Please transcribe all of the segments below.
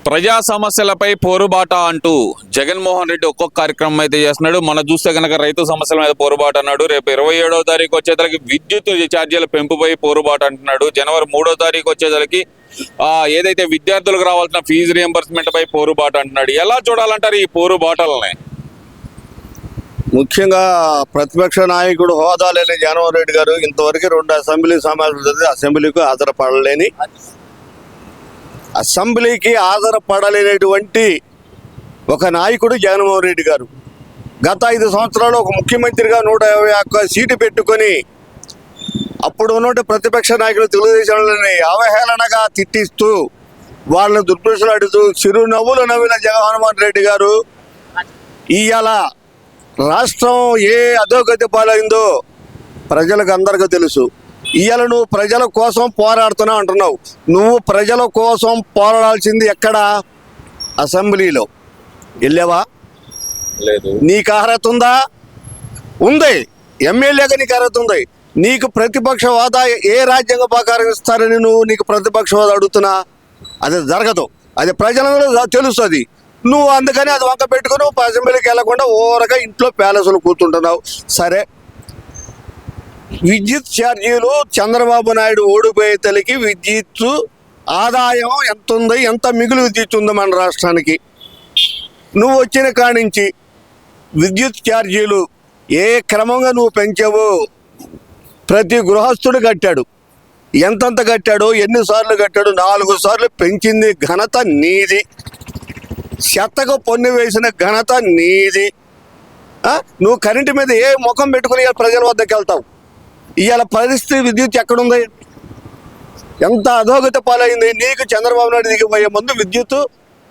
ప్రజా సమస్యలపై పోరుబాట అంటూ జగన్మోహన్ రెడ్డి ఒక్కొక్క కార్యక్రమం అయితే చేస్తున్నాడు. మనం చూస్తే కనుక రైతు సమస్యల మీద పోరుబాట అన్నాడు. రేపు 27వ తారీఖు వచ్చేసరికి విద్యుత్ ఛార్జీల పెంపుపై పోరుబాట అంటున్నాడు. జనవరి 3వ తారీఖు వచ్చేసరికి ఏదైతే విద్యార్థులకు రావాల్సిన ఫీజు రియంబర్స్మెంట్ పై పోరుబాట అంటున్నాడు. ఎలా చూడాలంటారు ఈ పోరుబాటలని? ముఖ్యంగా ప్రతిపక్ష నాయకుడు హోదా లేని జగన్మోహన్ రెడ్డి గారు ఇంతవరకు 2 అసెంబ్లీ సమావేశాలు జరిగి అసెంబ్లీకి ఆధారపడలేనటువంటి ఒక నాయకుడు జగన్మోహన్ రెడ్డి గారు. గత 5 సంవత్సరాలు ఒక ముఖ్యమంత్రిగా 151 సీటు పెట్టుకొని అప్పుడు ఉన్న ప్రతిపక్ష నాయకులు తెలుగుదేశాలని అవహేళనగా తిట్టిస్తూ వాళ్ళని దుర్భషలాడుతూ చిరునవ్వులు నవ్విన జగన్మోహన్ రెడ్డి గారు ఇవాళ రాష్ట్రం ఏ అధోగతి పాలైందో ప్రజలకు అందరికీ తెలుసు. ఇవాళ నువ్వు ప్రజల కోసం పోరాడుతున్నావు అంటున్నావు. నువ్వు ప్రజల కోసం పోరాడాల్సింది ఎక్కడ? అసెంబ్లీలో. వెళ్ళావా? లేదు. నీకు అర్హత ఉందా? ఉంది. ఎమ్మెల్యేగా నీకు అర్హత ఉంది. నీకు ప్రతిపక్ష హోదా ఏ రాజ్యాంగ ప్రకారం ఇస్తారని నీకు ప్రతిపక్ష హోదా అడుగుతున్నా? అది జరగదు. అది ప్రజలందరూ తెలుస్తుంది. నువ్వు అందుకని అది వంక పెట్టుకుని అసెంబ్లీకి వెళ్లకుండా ఓరగా ఇంట్లో ప్యాలెస్లు కూర్చుంటున్నావు. సరే, విద్యుత్ ఛార్జీలు చంద్రబాబు నాయుడు ఓడిపోయే తల్లికి విద్యుత్ ఆదాయం ఎంత ఉంది, ఎంత మిగులు విద్యుత్ ఉంది మన రాష్ట్రానికి? నువ్వు వచ్చిన కాడి నుంచి విద్యుత్ ఛార్జీలు ఏ క్రమంగా నువ్వు పెంచావు? ప్రతి గృహస్థుడు కట్టాడు. ఎంతంత కట్టాడు, ఎన్నిసార్లు కట్టాడు? 4 సార్లు పెంచింది ఘనత నీది. చెత్తకు పన్ను వేసిన ఘనత నీది. నువ్వు కరెంటు మీద ఏ ముఖం పెట్టుకుని ప్రజల వద్దకు వెళ్తావు? ఇవాళ పరిస్థితి విద్యుత్ ఎక్కడుంది? ఎంత అధోగతి పాలైంది. నీకు చంద్రబాబు నాయుడు దిగిపోయే ముందు విద్యుత్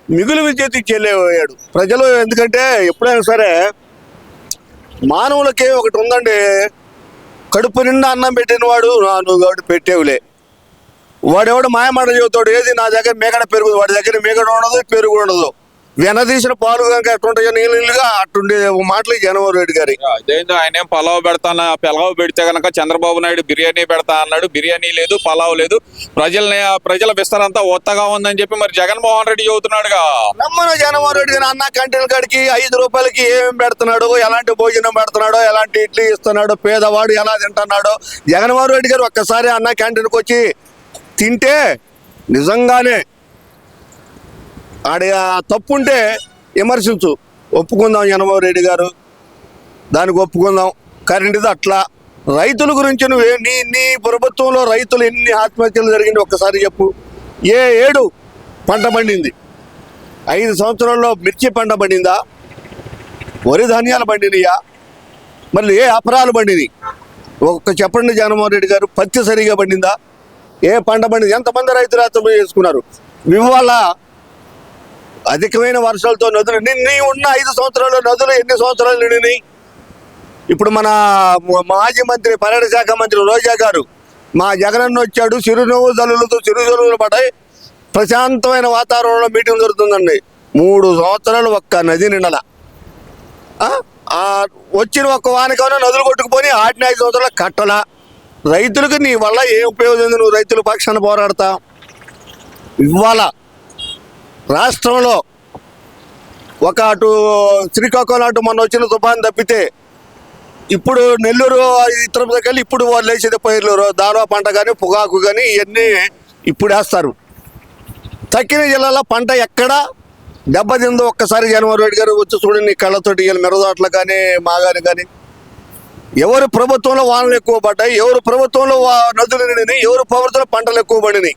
మిగులు విద్యుత్ ఇచ్చేలేడు ప్రజలు. ఎందుకంటే ఎప్పుడైనా సరే మానవులకి ఒకటి ఉందండి, కడుపు నిండా అన్నం పెట్టినవాడు నువ్వు కాబట్టి పెట్టేవులే. వాడెవడు మాయమాట చెబుతాడు, ఏది నా దగ్గర మేకడ పెరుగు, వాడి దగ్గర మేకడ ఉండదు, పెరుగు ఉండదు. వెనదీసిన పాలు కనుక ఎట్టుంటాయో నీళ్ళుగా అట్టుండే మాటలు జగన్మోహన్ రెడ్డి గారి. ఆయన ఏం పలావ్ పెడతాను, పలావ్ పెడితే కనుక చంద్రబాబు నాయుడు బిర్యానీ పెడతా అన్నాడు. బిర్యానీ లేదు, పలావ్ లేదు. ప్రజల విస్తరంతా ఒత్తగా ఉందని చెప్పి మరి జగన్మోహన్ రెడ్డి చెబుతున్నాడుగా. నమ్మను జగన్మోహన్ రెడ్డి గారు అన్న క్యాంటీన్ కాడికి 5 రూపాయలకి ఏం పెడుతున్నాడు, ఎలాంటి భోజనం పెడుతున్నాడో, ఎలాంటి ఇడ్లీ ఇస్తున్నాడు, పేదవాడు ఎలా తింటున్నాడో. జగన్మోహన్ రెడ్డి గారు ఒక్కసారి అన్న క్యాంటీన్కి వచ్చి తింటే నిజంగానే ఆడ తప్పుంటే విమర్శించు, ఒప్పుకుందాం జగన్మోహన్ రెడ్డి గారు, దానికి ఒప్పుకుందాం. కరెంటుది అట్లా. రైతుల గురించి నువ్వు నీ ప్రభుత్వంలో రైతులు ఎన్ని ఆత్మహత్యలు జరిగింది ఒక్కసారి చెప్పు. ఏ ఏడు పంట పండింది? 5 సంవత్సరాల్లో మిర్చి పంట పండిందా? వరి ధాన్యాలు పండినయా? మళ్ళీ ఏ అపరాలు పండినాయి? ఒక్క చెప్పండి జగన్మోహన్ రెడ్డి గారు. పత్తి సరిగా పండిందా? ఏ పంట పండింది? ఎంతమంది రైతులు ఆత్మహత్య చేసుకున్నారు? ఇవాళ అధికమైన వర్షాలతో నదులు ఉన్న 5 సంవత్సరాల్లో నదులు ఎన్ని సంవత్సరాలు నిండినాయి? ఇప్పుడు మన మాజీ మంత్రి పర్యాటక శాఖ మంత్రి రోజా గారు మా జగనన్న వచ్చాడు, చిరునవ్వు జల్లులతో చిరుజల్లులు పడ్డాయి, ప్రశాంతమైన వాతావరణంలో మీటింగ్ జరుగుతుందండి. 3 సంవత్సరాలు ఒక్క నది నిండల. వచ్చిన ఒక్క వానికైనా నదులు కొట్టుకుపోయి 5 సంవత్సరాలు కట్టల. రైతులకు నీ వల్ల ఏం ఉపయోగం? నువ్వు రైతుల పక్షాన పోరాడతా. ఇవాళ రాష్ట్రంలో ఒక అటు శ్రీకాకుళం అటు మొన్న వచ్చిన తుఫాన్ తప్పితే ఇప్పుడు నెల్లూరు ఇతర దగ్గర ఇప్పుడు వాళ్ళు వేసేది పైర్లు దానివ పంట కానీ పొగాకు కానీ ఇవన్నీ ఇప్పుడు వేస్తారు. తక్కిన జిల్లాలో పంట ఎక్కడ దెబ్బతిందో ఒక్కసారి జగన్మోహన్ రెడ్డి గారు వచ్చి చూడండి కళ్ళతోటి. మెరదాట్లు కానీ మాగాని కానీ ఎవరు ప్రభుత్వంలో వానలు ఎక్కువ పడ్డాయి, ఎవరు ప్రభుత్వంలో నదులు నిండినాయి, ఎవరు ప్రభుత్వంలో పంటలు ఎక్కువ పడినాయి.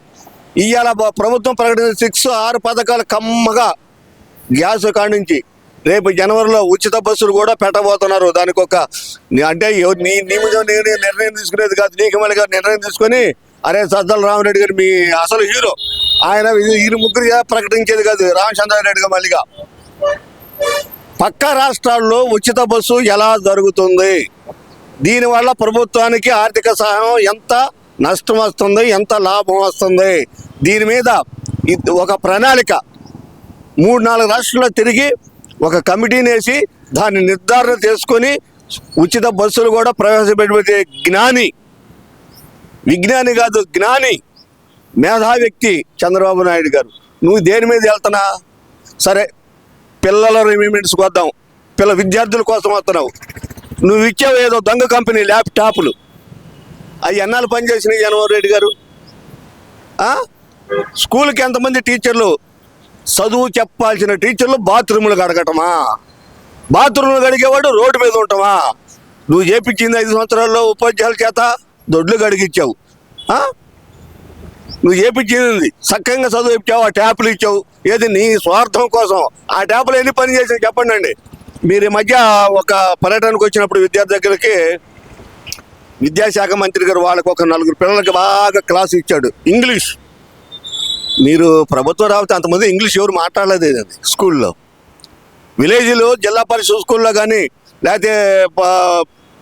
ఇవాళ ప్రభుత్వం ప్రకటించిన 6 పథకాలు కమ్మగా గ్యాస్ కాడి నుంచి రేపు జనవరిలో ఉచిత బస్సులు కూడా పెట్టబోతున్నారు. దానికి ఒక అంటే నీ నిర్ణయం తీసుకునేది కాదు, నీకమల్లి గారు నిర్ణయం తీసుకొని అరే సజ్జల రామరెడ్డి గారు మీ అసలు హీరో ఆయన, వీరు ముగ్గురు ప్రకటించేది కాదు రామచంద్రారెడ్డి గారు. మళ్ళీగా పక్క రాష్ట్రాల్లో ఉచిత బస్సు ఎలా జరుగుతుంది, దీనివల్ల ప్రభుత్వానికి ఆర్థిక సహాయం ఎంత నష్టం వస్తుంది, ఎంత లాభం వస్తుంది, దీని మీద ఒక ప్రణాళిక 3-4 రాష్ట్రాల్లో తిరిగి ఒక కమిటీని వేసి దాన్ని నిర్ధారణ చేసుకొని ఉచిత బస్సులు కూడా ప్రవేశపెట్టే జ్ఞాని, విజ్ఞాని కాదు జ్ఞాని, మేధా వ్యక్తి చంద్రబాబు నాయుడు గారు. నువ్వు దేని మీద వెళ్తున్నా? సరే, పిల్లల రిమూవ్మెంట్స్కి వద్దాం. విద్యార్థుల కోసం వస్తున్నావు. నువ్వు ఇచ్చావు ఏదో దొంగ కంపెనీ ల్యాప్టాప్లు. అవి ఎన్నాళ్ళు పనిచేసినాయి జగన్మోహన్ రెడ్డి గారు? స్కూల్కి ఎంతమంది టీచర్లు, చదువు చెప్పాల్సిన టీచర్లు బాత్రూములు కడగటమా? బాత్రూములు కడిగేవాడు రోడ్డు మీద ఉంటామా? నువ్వు చేపించింది 5 సంవత్సరాల్లో ఉపాధ్యాయుల చేత దొడ్లు కడిగిచ్చావు. నువ్వు చేపించింది చక్కగా చదువు ఇచ్చావు, ఆ ట్యాపులు ఇచ్చావు. ఏది నీ స్వార్థం కోసం? ఆ ట్యాపులు ఎన్ని పని చేసావు చెప్పండి అండి. మీరు ఈ మధ్య ఒక పర్యటనకు వచ్చినప్పుడు విద్యార్థి దగ్గరికి విద్యాశాఖ మంత్రి గారు వాళ్ళకి ఒక 4 పిల్లలకి బాగా క్లాస్ ఇచ్చాడు ఇంగ్లీష్. మీరు ప్రభుత్వం రాకపోతే అంతమంది ఇంగ్లీష్ ఎవరు మాట్లాడలేదు స్కూల్లో. విలేజ్లో జిల్లా పరిషత్ స్కూల్లో కానీ లేకపోతే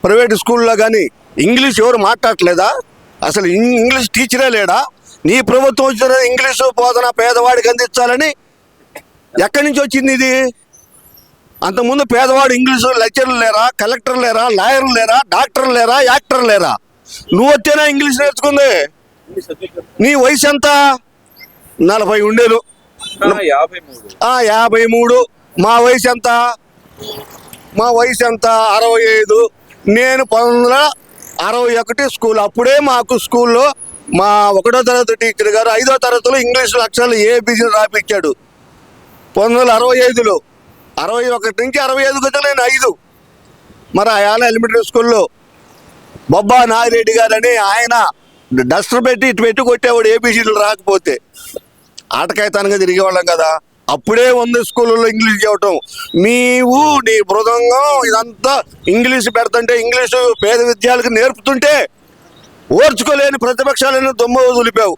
ప్రైవేట్ స్కూల్లో కానీ ఇంగ్లీష్ ఎవరు మాట్లాడట్లేదా? అసలు ఇంగ్లీష్ టీచరే లేడా? నీ ప్రభుత్వం వచ్చిన ఇంగ్లీషు బోధన పేదవాడికి అందించాలని ఎక్కడి నుంచి వచ్చింది ఇది? అంతకుముందు పేదవాడు ఇంగ్లీషు లెక్చర్లు లేరా, కలెక్టర్ లేరా, లాయర్లు లేరా, డాక్టర్లు లేరా, యాక్టర్ లేరా? నువ్వు వచ్చేనా ఇంగ్లీష్ నేర్చుకుంది? నీ వయసు ఎంత? 40 ఉండేలు. 53. మా వయసు ఎంత? 65. నేను 1961 స్కూల్. అప్పుడే మాకు స్కూల్లో మా 1వ తరగతి టీచర్ గారు 5వ తరగతిలో ఇంగ్లీష్ అక్షరాలు ఏబీసీ రాపిచ్చాడు 1965లో. 61 నుంచి 65 వచ్చి నేను 5. మరి ఆయన ఎలిమెంటరీ స్కూల్లో బొబ్బా నాగిరెడ్డి గారు అని ఆయన డస్టర్ పెట్టి ఇటు పెట్టి కొట్టేవాడు ఏబీసీలు రాకపోతే. ఆటకాయతానంగా తిరిగేవాళ్ళం కదా. అప్పుడే ఉంది స్కూళ్ళలో ఇంగ్లీష్ చెప్పటం. నీవు నీ మృదంగం ఇదంతా ఇంగ్లీష్ పెడుతుంటే, ఇంగ్లీషు పేద విద్యార్థులకు నేర్పుతుంటే ఓర్చుకోలేని ప్రతిపక్షాలను దొమ్మ వదిలిపావు.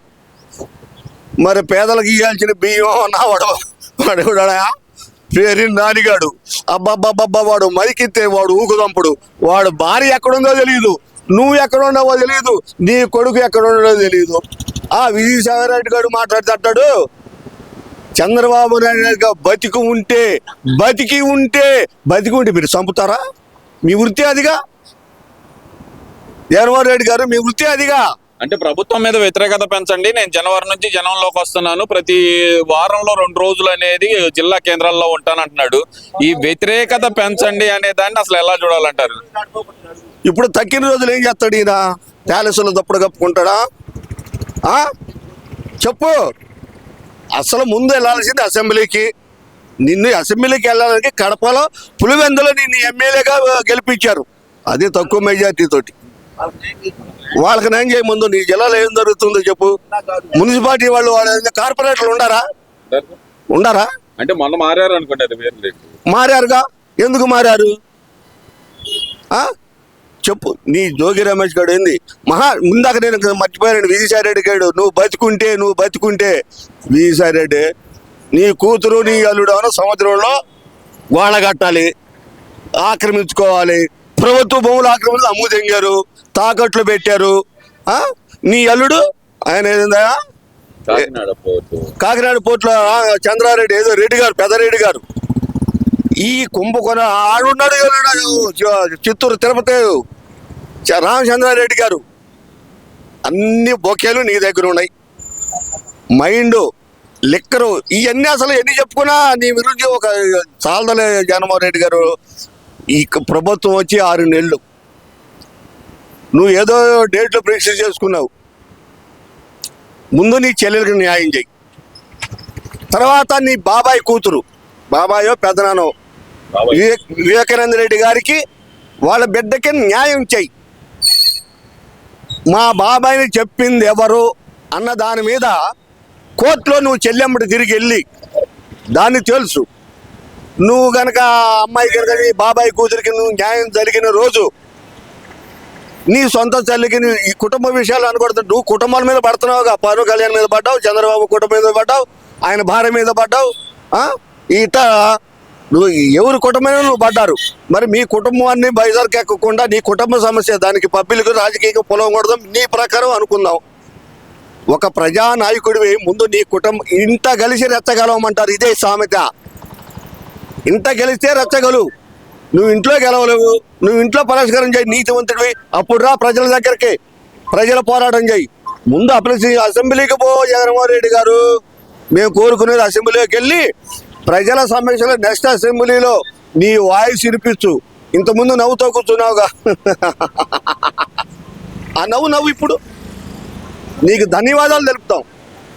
మరి పేదలకు ఇవ్వాల్సిన బియ్యం నా వాడు పేరు నానిగాడు. అబ్బబ్బబ్బబ్బా వాడు మైకితే వాడు ఊకుదంపుడు. వాడు భార్య ఎక్కడుందో తెలియదు, నువ్వు ఎక్కడున్నావో తెలియదు, నీ కొడుకు ఎక్కడున్నాడో తెలియదు. విజయసాయి రెడ్డి గారు మాట్లాడుతాడు, చంద్రబాబు నాయుడు బతికి ఉంటే మీరు చంపుతారా? మీ వృత్తి అదిగా. జగన్మోహన్ రెడ్డి గారు మీ వృత్తి అదిగా. అంటే ప్రభుత్వం మీద వ్యతిరేకత పెంచండి, నేను జనవరి నుంచి జనంలోకి వస్తున్నాను, ప్రతి వారంలో 2 రోజులు అనేది జిల్లా కేంద్రాల్లో ఉంటానంటున్నాడు. ఈ వ్యతిరేకత పెంచండి అనే దాన్ని అసలు ఎలా చూడాలంటారు? ఇప్పుడు తక్కిన రోజులు ఏం చేస్తాడు ఈయన? ప్యాలెస్లో తప్పుడు కప్పుకుంటాడా? చెప్పు. అసలు ముందు వెళ్ళాల్సింది అసెంబ్లీకి. నిన్ను అసెంబ్లీకి వెళ్ళాలని కడపలో పులివెందులో నిన్ను ఎమ్మెల్యేగా గెలిపించారు, అది తక్కువ మెజార్టీ తోటి. వాళ్ళకి నేను చేయ ముందు నీ జిల్లాలో ఏం జరుగుతుందో చెప్పు. మున్సిపాలిటీ వాళ్ళు కార్పొరేటర్లు ఉండారా? అంటే మొన్న మారారు అనుకుంటారు. మారారుగా. ఎందుకు మారారు చెప్పు. నీ జోగి రమేష్ గారు ఏంది ముందాక నేను మర్చిపోయాను. విజయసాయి రెడ్డి గారు నువ్వు బతుకుంటే విజయసాయి రెడ్డి నీ కూతురు నీ అల్లుడు అన్న సముద్రంలో గోళ కట్టాలి, ఆక్రమించుకోవాలి. ప్రభుత్వ భూములు ఆక్రమించి అమ్ము తెంగారు, తాకట్లు పెట్టారు. నీ అల్లుడు ఆయన ఏదైందా కాకినాడ పోర్టులో చంద్రారెడ్డి ఏదో రెడ్డి గారు, పెద్దరెడ్డి గారు. ఈ కుంభకోణ ఆడున్నాడు చిత్తూరు తిరుపతి రామచంద్రారెడ్డి గారు. అన్ని బొకేలు నీ దగ్గర ఉన్నాయి. మైండ్, లిక్కరు, ఇవన్నీ అసలు ఎన్ని చెప్పుకున్నా నీ గురించి ఒక చాలదలే. జగన్మోహన్ రెడ్డి గారు ఈ ప్రభుత్వం వచ్చి 6 నెలలు నువ్వు ఏదో డేట్లో పరీక్ష చేసుకున్నావు. ముందు నీ చెల్లెలకి న్యాయం చేయి, తర్వాత నీ బాబాయ్ కూతురు, బాబాయో పెద్దనానో వివేకానంద రెడ్డి గారికి వాళ్ళ బిడ్డకి న్యాయం చెయ్యి. మా బాబాయిని చెప్పింది ఎవరు అన్న దాని మీద కోర్టులో నువ్వు చెల్లెమ్మడి తిరిగి వెళ్ళి దాన్ని తెలుసు. నువ్వు కనుక అమ్మాయి కనుక నీ బాబాయ్ కూతురికి నువ్వు న్యాయం జరిగిన రోజు నీ సొంత తల్లికి ఈ కుటుంబ విషయాలు అనకూడదు. నువ్వు కుటుంబాల మీద పడుతున్నావుగా. పవన్ కళ్యాణ్ మీద పడ్డావు, చంద్రబాబు కుటుంబం మీద పడ్డావు, ఆయన భార్య మీద పడ్డావు. ఇట్లా నువ్వు ఎవరి కుటుంబమే నువ్వు పడ్డారు. మరి మీ కుటుంబాన్ని బయదరికి ఎక్కకుండా నీ కుటుంబ సమస్య దానికి పబ్లిక్ రాజకీయంగా పొలవకూడదు. నీ ప్రకారం అనుకుందాం. ఒక ప్రజానాయకుడివి ముందు నీ కుటుంబం ఇంత కలిసి రెచ్చగలవమంటారు. ఇదే సామెత. ఇంత గెలిస్తే రెచ్చగలవు. నువ్వు ఇంట్లో గెలవలేవు. నువ్వు ఇంట్లో పరిష్కారం చేయి, నీతివంతుడివి. అప్పుడు రా ప్రజల దగ్గరికి, ప్రజల పోరాటం చేయి. ముందు అసెంబ్లీకి పో జగన్మోహన్ రెడ్డి గారు. మేము కోరుకునేది అసెంబ్లీలోకి వెళ్ళి ప్రజల సమస్యలు నెక్స్ట్ అసెంబ్లీలో నీ వాయిస్ వినిపించు. ఇంతకుముందు నవ్వుతో కూర్చున్నావుగా, ఆ నవ్వు ఇప్పుడు నీకు ధన్యవాదాలు తెలుపుతాం.